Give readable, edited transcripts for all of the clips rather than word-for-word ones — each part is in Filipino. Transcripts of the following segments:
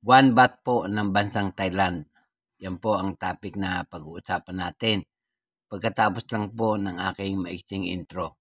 One baht po ng bansang Thailand. Yan po ang topic na pag-uusapan natin. Pagkatapos lang po ng aking maiksing intro.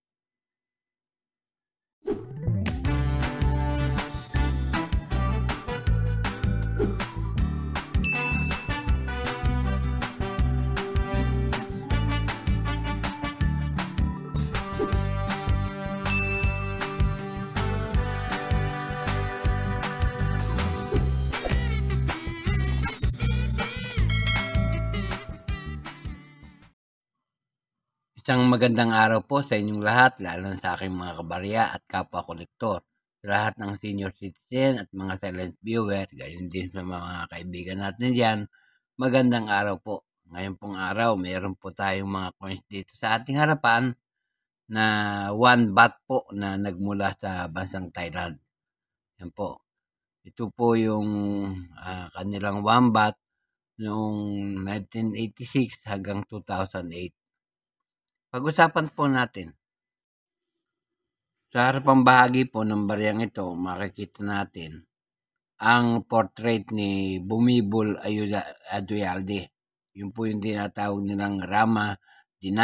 Isang magandang araw po sa inyong lahat, lalo na sa aking mga kabarya at kapwa-kolektor. Sa lahat ng senior citizen at mga silent viewer, gayon din sa mga kaibigan natin dyan, magandang araw po. Ngayon pong araw, mayroon po tayong mga coins dito sa ating harapan na 1 baht po na nagmula sa bansang Thailand. Yan po. Ito po yung kanilang 1 baht noong 1986 hanggang 2008. Pag-usapan po natin. Sa harapang bahagi po ng baryang ito, makikita natin ang portrait ni Bumibol Adulyadej. Yun po yung tinatawag nilang Rama D9.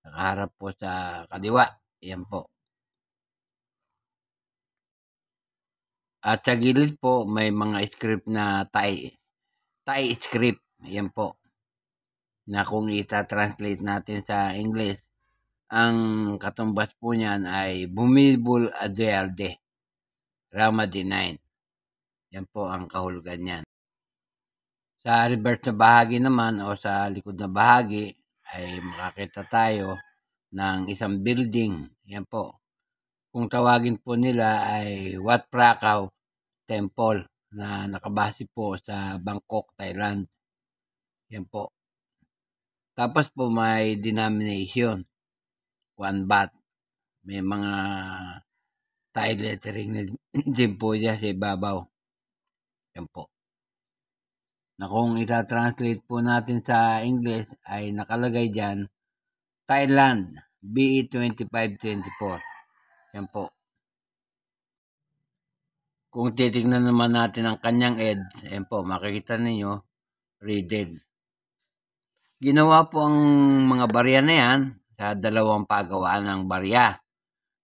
Nakaharap po sa kaliwa. Yan po. At sa gilid po, may mga script na Thai script. Yan po. Na kung ita-translate natin sa English, ang katumbas po niyan ay Bumibol Adulyadej, Rama D9. Yan po ang kahulugan niyan. Sa reverse na bahagi naman o sa likod na bahagi ay makakita tayo ng isang building. Yan po. Kung tawagin po nila ay Wat Phra Temple na nakabase po sa Bangkok, Thailand. Yan po. Tapos po may denomination, 1 baht. May mga Thai lettering na din po dyan sa ibabaw. Yan po. Na kung ita-translate po natin sa English ay nakalagay dyan, Thailand, BE 2524. Yan po. Kung titignan naman natin ang kanyang edge, yan po, makikita ninyo, reeded. Ginawa po ang mga barya na yan sa dalawang pagawaan ng barya.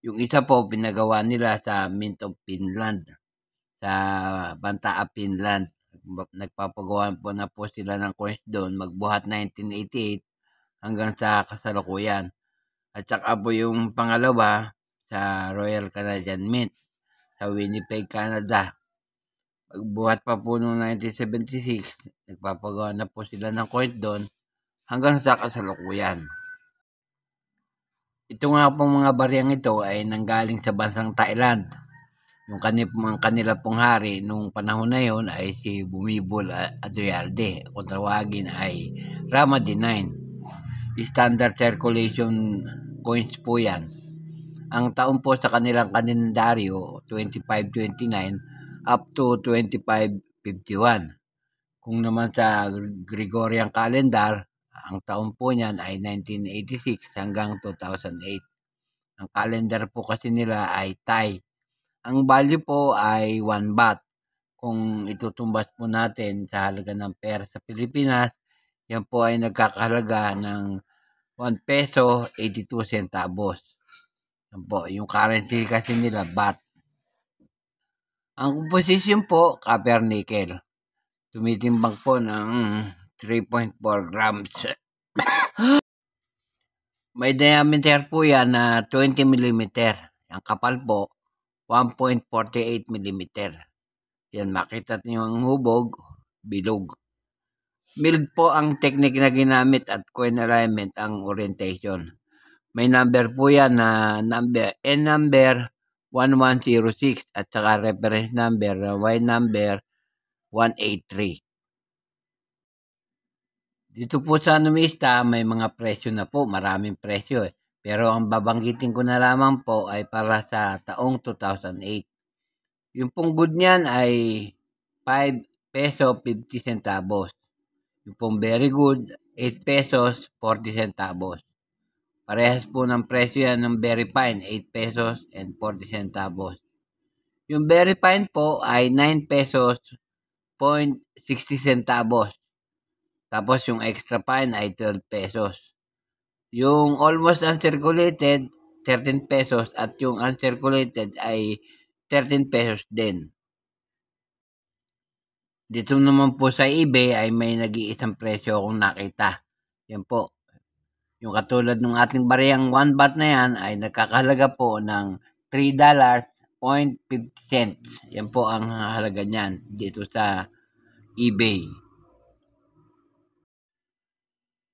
Yung isa po, pinagawa nila sa Mint of Finland, sa Vantaa, Finland. Nagpapagawa po na po sila ng coins doon, magbuhat 1988 hanggang sa kasalukuyan. At saka po yung pangalawa sa Royal Canadian Mint, sa Winnipeg, Canada. Magbuhat pa po noong 1976, nagpapagawa na po sila ng coins doon, hanggang sa kasalukuyan. Ito nga pong mga baryang ito ay nanggaling sa bansang Thailand. Yung kanila pong hari nung panahon na yon ay si Bumibol Adulyadej. Kung tawagin ay Rama D9. Standard circulation coins po yan. Ang taon po sa kanilang kalendaryo, 2529 up to 2551. Kung naman sa Gregorian calendar, ang taon po niyan ay 1986 hanggang 2008. Ang calendar po kasi nila ay Thai. Ang value po ay 1 baht. Kung itutumbas po natin sa halaga ng pera sa Pilipinas, yan po ay nagkakahalaga ng 1 peso 82 centavos. Yan po, yung currency kasi nila, baht. Ang composition po, copper nickel. Tumitimbang po ng 3.4 grams. May diameter po yan na 20 mm. Ang kapal po, 1.48 mm. Yan, makita niyo ang hubog, bilog. Milled po ang technique na ginamit at coin alignment ang orientation. May number po yan na N number 1106 at saka reference number Y number 183. Dito po sa numista, may mga presyo na po, maraming presyo eh. Pero ang babanggitin ko na lamang po ay para sa taong 2008. Yung pong good niyan ay 5 peso 50 centavos. Yung pong very good, 8 pesos 40 centavos. Parehas po ng presyo yan ng very fine, 8 pesos and 40 centavos. Yung very fine po ay 9 pesos centavos. Tapos yung extra fine ay 12 pesos. Yung almost uncirculated, 13 pesos at yung uncirculated ay 13 pesos din. Dito naman po sa eBay ay may nag-iisang presyo akong nakita. Yan po. Yung katulad ng ating bariyang 1 baht na yan ay nagkakahalaga po ng $3.50. Yan po ang halaga niyan dito sa eBay.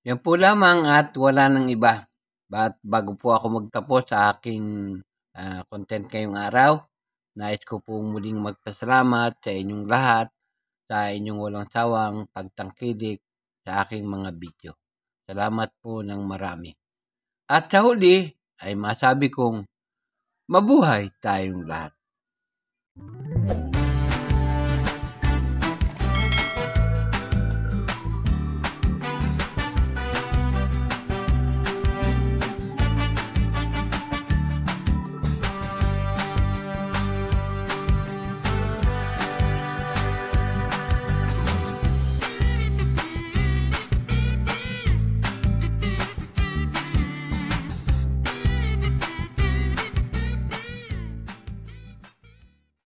Yan po lamang at wala nang iba. Bago po ako magtapos sa aking content ngayong araw, nais ko po muling magpasalamat sa inyong lahat sa inyong walang sawang pagtangkilik sa aking mga video. Salamat po ng marami. At sa huli ay masabi kong mabuhay tayong lahat.